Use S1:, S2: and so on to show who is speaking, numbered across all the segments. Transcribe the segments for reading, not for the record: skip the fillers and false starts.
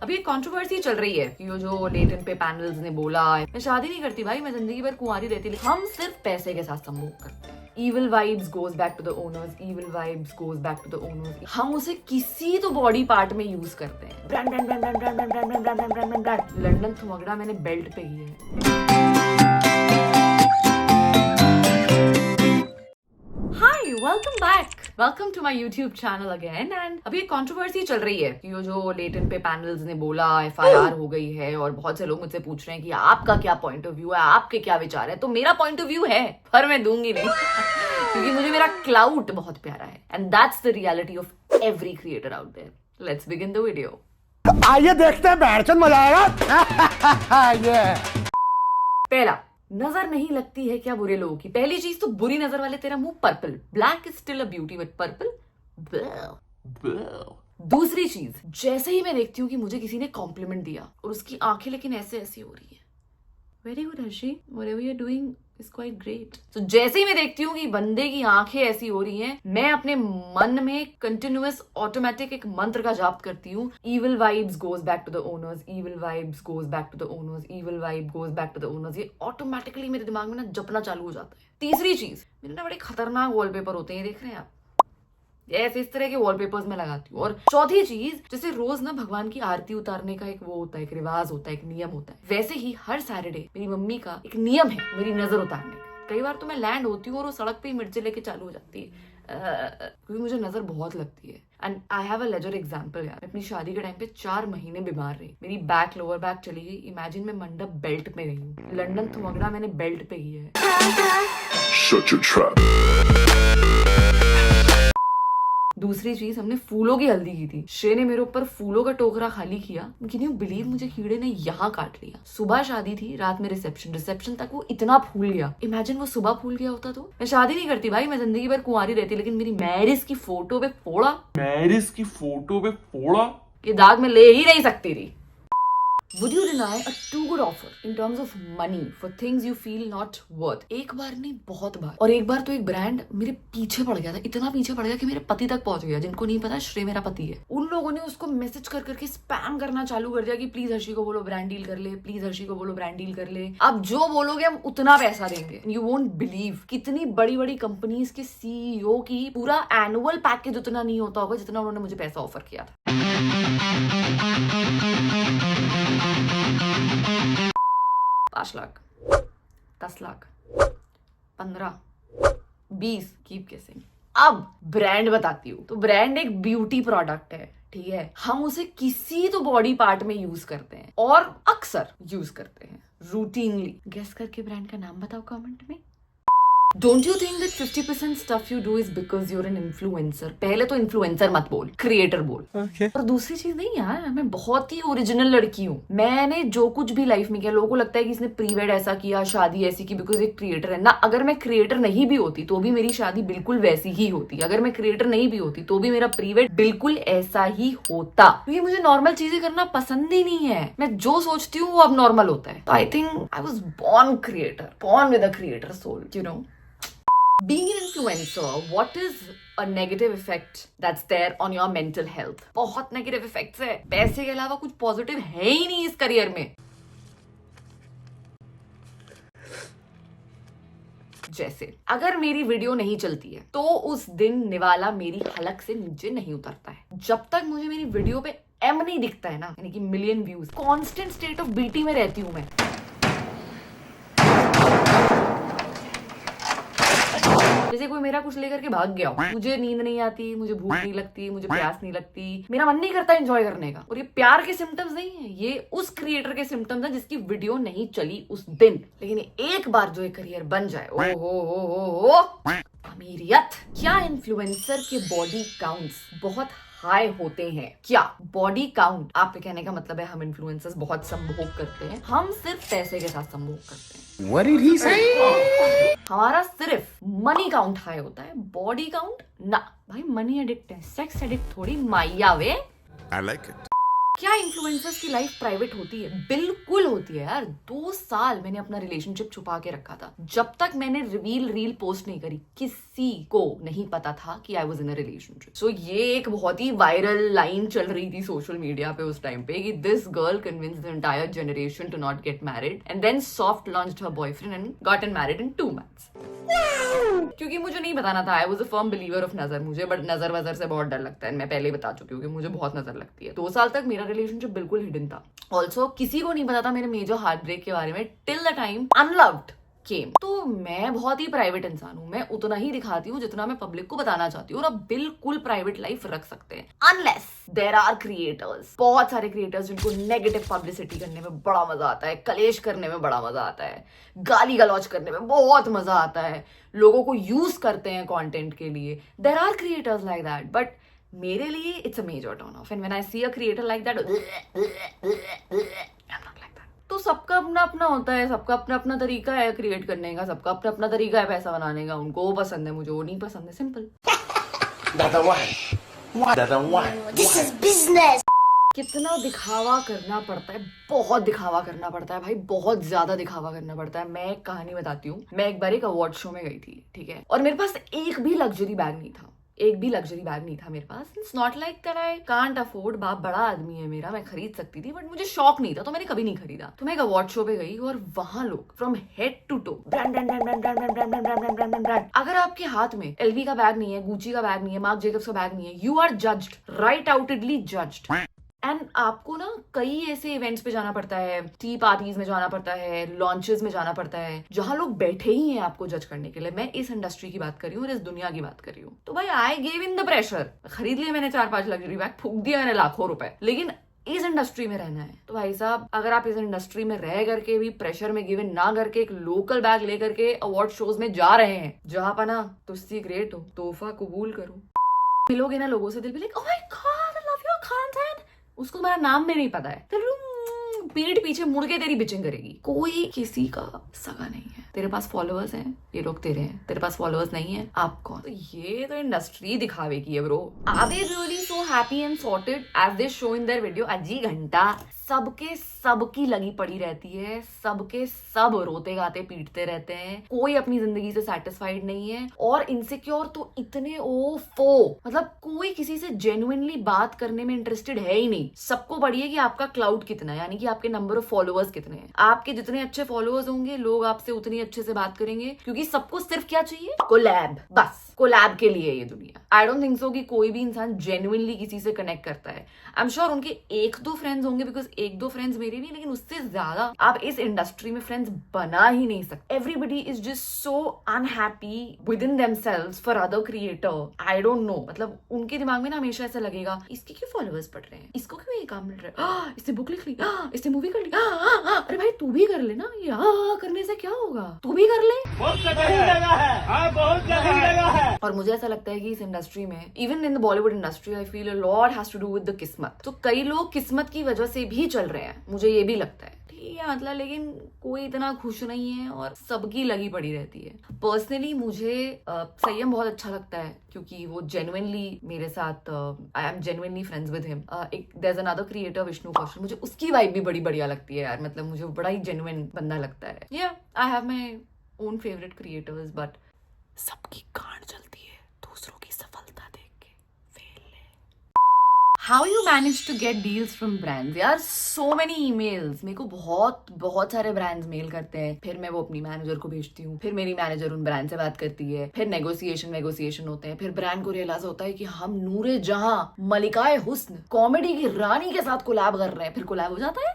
S1: अभी एक कंट्रोवर्सी चल रही है कि ये जो लेटेंट पे पैनल्स ने बोला है मैं शादी नहीं करती भाई, मैं जिंदगी भर कुंवारी रहती, लेकिन हम सिर्फ पैसे के साथ संभोग करते हैं। Evil vibes goes back to the owners. Evil vibes goes back to the owners. हम उसे किसी तो बॉडी पार्ट में यूज करते हैं। Brand brand brand brand brand brand brand brand brand brand brand. London थुमगड़ा मैंने बेल्ट पे की है। Welcome back, welcome to my YouTube channel again. And अभी एक कंट्रोवर्सी चल रही है कि ये जो लेटेंट पे पैनल्स ने बोला FIR हो गई है और बहुत से लोग मुझसे पूछ रहे हैं कि आपका क्या पॉइंट ऑफ व्यू है, आपके क्या विचार है। तो मेरा पॉइंट ऑफ व्यू है पर मैं दूंगी नहीं क्योंकि मुझे मेरा क्लाउट बहुत प्यारा है and that's the reality of every creator out there. Let's begin the video.
S2: आइए देखते हैं, बैठचंद मजा आएगा।
S1: पहला, नजर नहीं लगती है क्या बुरे लोगों की। पहली चीज तो बुरी नजर वाले तेरा मुंह purple, black is still a beauty but purple. दूसरी चीज, जैसे ही मैं देखती हूँ कि मुझे किसी ने कॉम्प्लीमेंट दिया और उसकी आंखें लेकिन ऐसे ऐसी हो रही है, very good Harshi, whatever you are doing is quite great. तो जैसे ही मैं देखती हूँ कि बंदे की आंखें ऐसी हो रही हैं, मैं अपने मन में कंटिन्यूअस ऑटोमेटिक एक मंत्र का जाप करती हूँ, evil vibes goes back to the owners, evil vibes goes back to the owners, evil vibe goes back to the owners। ये ऑटोमेटिकली मेरे दिमाग में ना जपना चालू हो जाता है। तीसरी चीज, मेरे ना बड़े खतरनाक वॉलपेपर होते हैं, देख रहे हैं आप, ऐसे इस तरह के वॉलपेपर्स में लगाती हूँ। और चौथी चीज, जैसे रोज ना भगवान की आरती उतारने का एक वो होता है, एक रिवाज होता है, एक नियम होता है, वैसे ही हर सैटरडे मेरी मम्मी का एक नियम है मेरी नजर उतारने का। कई बार तो मैं लैंड होती हूँ और वो सड़क पे ही मिर्चे लेके चालू हो जाती है क्योंकि मुझे नजर बहुत लगती है। And I have a larger example यार, अपनी शादी के टाइम पे 4 महीने बीमार रही, मेरी बैक लोअर बैक चली गई। इमेजिन मैं मंडप बेल्ट पे गई हूँ, लंदन थुमगड़ा मैंने बेल्ट पे किया है।
S3: Shut your trap.
S1: दूसरी चीज, हमने फूलों की हल्दी की थी, श्रेय ने मेरे ऊपर फूलों का टोकरा खाली किया, कैन यू बिलीव मुझे कीड़े ने यहाँ काट लिया। सुबह शादी थी, रात में रिसेप्शन तक वो इतना फूल गया। इमेजिन वो सुबह फूल गया होता तो मैं शादी नहीं करती भाई, मैं जिंदगी भर कुंवारी रहती, लेकिन मेरी मैरिज की फोटो पे फोड़ा ये दाग मैं ले ही नहीं सकती थी। Would you deny a too good offer in terms of money for things you feel not worth? एक बार नहीं, बहुत बार। और एक बार तो एक ब्रांड मेरे पीछे पड़ गया था, इतना पीछे पड़ गया कि मेरे पति तक पहुंच गया। जिनको नहीं पता, श्रेय मेरा पति है। उन लोगों ने उसको मैसेज कर करके स्पैम करना चालू कर दिया कि प्लीज हर्षी को बोलो ब्रांड डील कर ले, प्लीज हर्षी को बोलो ब्रांड डील कर ले, अब जो बोलोगे हम उतना पैसा देंगे। यू वोंट बिलीव कितनी बड़ी बड़ी कंपनीज के CEO की पूरा एनुअल पैकेज उतना नहीं होता होगा जितना उन्होंने मुझे पैसा ऑफर किया था। 5 लाख, 10 लाख, 15, 20, कीप गेसिंग। अब ब्रांड बताती हूँ। तो ब्रांड एक ब्यूटी प्रोडक्ट है, ठीक है, हम उसे किसी तो बॉडी पार्ट में यूज करते हैं और अक्सर यूज करते हैं रूटीनली। गेस करके ब्रांड का नाम बताओ कमेंट में। Don't you think that 50% stuff you do is because you're an influencer? पहले तो इन्फ्लुएंसर मत बोल, क्रिएटर बोल।
S2: Okay.
S1: और दूसरी चीज नहीं यार, मैं बहुत ही ओरिजिनल लड़की हूँ। मैंने जो कुछ भी लाइफ में किया, लोगों को लगता है कि इसने प्रीवेड ऐसा किया, शादी ऐसी की बिकॉज एक क्रिएटर है ना। अगर मैं क्रिएटर नहीं भी होती तो भी मेरी शादी बिल्कुल वैसी ही होती। अगर मैं क्रिएटर नहीं भी होती तो भी मेरा प्रीवेड बिल्कुल ऐसा ही होता, क्योंकि मुझे नॉर्मल चीजें करना पसंद ही नहीं है। मैं जो सोचती हूँ वो अब नॉर्मल होता है। I think I was born creator, born with a creator soul, you know. Being an influencer, what is a negative effect that's there on your mental health? बहुत नेगेटिव इफेक्ट्स है। पैसे के अलावा कुछ पॉजिटिव है ही नहीं इस करियर में। जैसे अगर मेरी वीडियो नहीं चलती है तो उस दिन निवाला मेरी हलक से नीचे नहीं उतरता है। जब तक मुझे मेरी वीडियो पे M नहीं दिखता है ना, यानी कि million views, constant state of BT में रहती हूँ मैं। जैसे कोई मेरा कुछ लेकर के भाग गया हो, मुझे नींद नहीं आती, मुझे भूख नहीं लगती, मुझे प्यास नहीं लगती, मेरा मन नहीं करता एंजॉय करने का। और ये प्यार के सिम्टम्स नहीं है, ये उस क्रिएटर के सिम्टम्स है जिसकी वीडियो नहीं चली उस दिन। लेकिन एक बार जो ये करियर बन जाए, ओ हो अमीरियत। क्या इन्फ्लुएंसर के बॉडी काउंट्स बहुत हाई होते हैं? क्या बॉडी काउंट? आपके कहने का मतलब है हम इन्फ्लुएंसर्स बहुत संभोग करते हैं, हम सिर्फ पैसे के साथ संभोग करते हैं।
S2: What did he say?
S1: हमारा सिर्फ मनी काउंट हाई होता है, बॉडी काउंट ना। भाई मनी एडिक्ट है, सेक्स एडिक्ट थोड़ी, माइया वे।
S3: I like it.
S1: क्या इन्फ्लुएंसर्स की लाइफ प्राइवेट होती है? बिल्कुल होती है यार। 2 साल मैंने अपना रिलेशनशिप छुपा के रखा था। जब तक मैंने रिवील रील पोस्ट नहीं करी, किसी को नहीं पता था कि I was in a relationship. सो ये एक बहुत ही वायरल लाइन चल रही थी सोशल मीडिया पे उस टाइम पे कि this girl convinced the entire generation to not get married and then soft launched her boyfriend and gotten married in 2 months। क्योंकि मुझे नहीं बताना था, I was a firm believer of नजर। मुझे बट नजर वजर से बहुत डर लगता है, मैं पहले ही बता चुकी हूँ कि मुझे बहुत नजर लगती है। 2 साल तक मेरा रिलेशनशिप बिल्कुल हिडन था। ऑल्सो किसी को नहीं पता था मेरे मेजर हार्ट ब्रेक के बारे में टिल द टाइम अनलव्ड केम। तो मैं बहुत ही प्राइवेट इंसान हूँ, मैं उतना ही दिखाती हूँ जितना मैं पब्लिक को बताना चाहती हूँ, और आप बिल्कुल प्राइवेट लाइफ रख सकते हैं अनलेस देयर आर क्रिएटर्स। बहुत सारे क्रिएटर्स जिनको नेगेटिव पब्लिसिटी करने में बड़ा मजा आता है, कलेश करने में बड़ा मजा आता है, गाली गलौज करने में बहुत मजा आता है, लोगों को यूज करते हैं कंटेंट के लिए। There are creators like that, but मेरे लिए it's a major turn off. And when I see a creator like that, तो सबका अपना अपना होता है, सबका अपना अपना तरीका है क्रिएट करने का, सबका अपना अपना तरीका है पैसा बनाने का। उनको वो पसंद है, मुझे वो नहीं पसंद है, सिंपल।
S3: This is business.
S1: कितना दिखावा करना पड़ता है, बहुत दिखावा करना पड़ता है भाई, बहुत ज्यादा दिखावा करना पड़ता है। मैं एक कहानी बताती हूँ। मैं एक बार एक अवार्ड शो में गई थी, ठीक है, और मेरे पास एक भी लग्जरी बैग नहीं था, एक भी लग्जरी बैग नहीं था मेरे पास। It's not like that I can't afford, बाप बड़ा आदमी है मेरा, मैं खरीद सकती थी, बट मुझे शौक नहीं था तो मैंने कभी नहीं खरीदा। तो मैं एक अवार्ड शो पे गई और वहां लोग from head to toe brand. अगर आपके हाथ में एलवी का बैग नहीं है, गुची का बैग नहीं है, मार्क जेकब्स का बैग नहीं है, you are judged, right outedly judged. And आपको ना कई ऐसे इवेंट्स पे जाना पड़ता है, टी पार्टीज में जाना पड़ता है, लॉन्चेस में जाना पड़ता है, जहां लोग बैठे ही हैं आपको जज करने के लिए। मैं इस इंडस्ट्री की बात कर रही हूँ और इस दुनिया की बात कर रही हूँ। तो भाई I gave in the pressure, खरीद लिए मैंने 4-5 लग्जरी बैग, फूक दिया मैंने लाखों रुपए, लेकिन इस इंडस्ट्री में रहना है। तो भाई साहब, अगर आप इस इंडस्ट्री में रह करके भी प्रेशर में गिव इन ना करके एक लोकल बैग लेकर के अवार्ड शोज में जा रहे हैं, जहां पना तुझसे ग्रेट हो, तोहफा कबूल करो। मिलोगे ना लोगों से, दिल भी like, oh my God, I love you Khan, उसको तुम्हारा नाम भी नहीं पता है, तो पीठ पीछे मुड़ के तेरी बिचिंग करेगी। कोई किसी का सगा नहीं है। तेरे पास फॉलोअर्स हैं, ये लोग तेरे हैं, तेरे पास फॉलोअर्स नहीं है, आप कौन? तो ये तो इंडस्ट्री दिखावे की है bro. Are they really so happy and sorted as they show in their video? अजी घंटा सबकी लगी पड़ी रहती है, सबके सब रोते गाते पीटते रहते हैं, कोई अपनी जिंदगी से सेटिस्फाइड नहीं है, और इनसिक्योर तो इतने ओफो, मतलब कोई किसी से जेन्युइनली बात करने में इंटरेस्टेड है ही नहीं। सबको पड़ी है कि आपका क्लाउड कितना है, यानी कि आपके नंबर ऑफ फॉलोअर्स कितने हैं। आपके जितने अच्छे फॉलोअर्स होंगे, लोग आपसे उतनी अच्छे से बात करेंगे, क्योंकि सबको सिर्फ क्या चाहिए? कोलैब, बस कोलैब के लिए ये दुनिया। आई डोंट थिंक सो कि कोई भी इंसान जेन्युइनली किसी से कनेक्ट करता है। आई एम श्योर उनके 1-2 फ्रेंड्स होंगे, बिकॉज 1-2 फ्रेंड्स मेरे भी, लेकिन उससे ज्यादा आप इस इंडस्ट्री में फ्रेंड्स बना ही नहीं सकते। Everybody is just so unhappy with in themselves for other creator. I don't know, मतलब उनके दिमाग में ना हमेशा ऐसा लगेगा, इसके क्यों फॉलोअर्स बढ़ रहे हैं, इसको क्यों ये काम मिल रहा है, इससे बुक लिख ली, इससे मूवी कर ली, अरे भाई तू भी कर ले ना, ये करने से क्या होगा, तू भी कर ले।
S2: बहुत जगह है, बहुत जगह है।
S1: और मुझे ऐसा लगता है कि इस इंडस्ट्री में, even in the Bollywood industry, I feel a lot has to do with the किस्मत। तो कई लोग किस्मत की वजह से भी चल रहे हैं, मुझे ये भी लगता है, ठीक है, मतलब, लेकिन कोई इतना खुश नहीं है और सबकी लगी पड़ी रहती है। पर्सनली मुझे संयम बहुत अच्छा लगता है, क्योंकि वो जेन्युइनली मेरे साथ, I am genuinely friends with him. एक there is another creator Vishnu Kaushal, मुझे उसकी वाइब भी बड़ी बढ़िया लगती है यार, मतलब मुझे बड़ा ही जेन्युइन बंदा लगता है। या I have my own favourite creators, but सबकी गांड चलती है दूसरों की सफलता देख के। How you manage to get deals from brands? यार so many emails, मेरे को बहुत सारे ब्रांड्स मेल करते हैं, फिर मैं वो अपनी मैनेजर को भेजती हूँ, फिर मेरी मैनेजर उन ब्रांड से बात करती है, फिर नेगोशिएशन होते हैं, फिर ब्रांड को रियलाइज होता है कि हम नूरे जहां मलिकाए हुस्न कॉमेडी की रानी के साथ कोलैब कर रहे हैं, फिर कोलैब हो जाता है।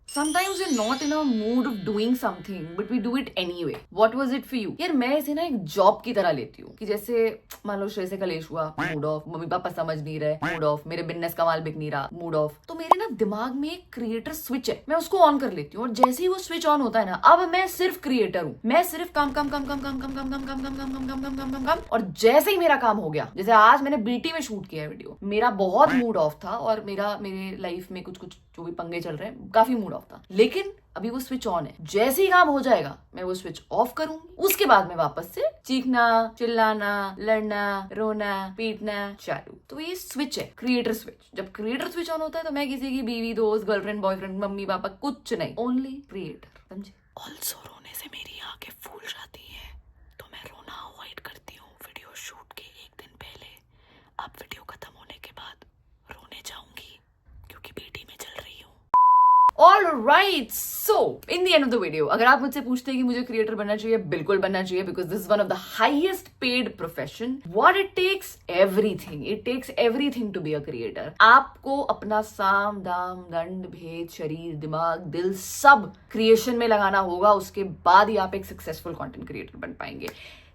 S1: Sometimes we're not in a mood of doing something, but we do it anyway. What was it for you? यार मैं इसे ना एक जॉब की तरह लेती हूँ, कि जैसे मान लो श्रेय से कलेश हुआ, मूड ऑफ, मम्मी पापा समझ नहीं रहे, मूड ऑफ, मेरे बिजनेस का माल बिक नहीं रहा, मूड ऑफ। तो मेरे ना दिमाग में एक क्रिएटर स्विच है, मैं उसको ऑन कर लेती हूँ, और जैसे ही वो स्विच ऑन होता है ना, अब मैं सिर्फ क्रिएटर हूँ, मैं सिर्फ काम, और जैसे ही मेरा काम हो गया, जैसे आज मैंने बीटी में शूट किया है वीडियो, मेरा बहुत मूड ऑफ था, और मेरे लाइफ में कुछ जो भी पंगे चल रहे हैं, काफी मूड ऑफ था, लेकिन अभी वो स्विच ऑन है, जैसे ही काम हो जाएगा मैं वो स्विच ऑफ करूंगी, उसके बाद में वापस से चीखना, चिल्लाना, लड़ना, रोना, पीटना चालू। तो ये स्विच है, क्रिएटर स्विच। जब क्रिएटर स्विच ऑन होता है तो मैं किसी की बीवी, दोस्त, गर्लफ्रेंड, बॉयफ्रेंड, मम्मी पापा कुछ नहीं, ओनली क्रिएटर, समझे। ऑल्सो रोने से मेरी आंखें फूल जाती है तो मैं रोना अवॉइड करती हूँ वीडियो शूट के एक दिन पहले। अब वीडियो खत्म होने के बाद रोने जाऊंगी क्योंकि बेटी में चल रही हूँ। Alright, so in the end of the video, अगर आप मुझसे पूछते हैं कि मुझे क्रिएटर बनना चाहिए, बिल्कुल बनना चाहिए, because this is one of the highest paid profession. What it takes? Everything. It takes everything to be a creator. आपको अपना साम दाम दंड भेद शरीर दिमाग दिल सब क्रिएशन में लगाना होगा, उसके बाद ही आप एक सक्सेसफुल कंटेंट क्रिएटर बन पाएंगे।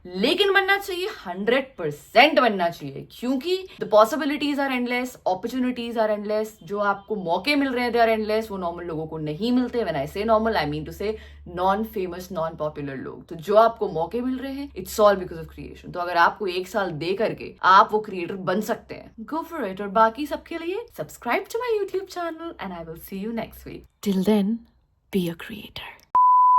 S1: लेकिन बनना चाहिए, 100% बनना चाहिए, क्योंकि the possibilities are endless, opportunities are endless, जो आपको मौके मिल रहे हैं दे आर एंडलेस, वो नॉर्मल लोगों को नहीं मिलते। When I say normal, I mean to say non famous, non popular लोग। तो जो आपको मौके मिल रहे हैं, it's all because of creation. तो अगर आपको 1 साल दे करके आप वो क्रिएटर बन सकते हैं, गो फॉर इट। और बाकी सबके लिए subscribe to my YouTube channel and I will see you next week. Till then, be a creator.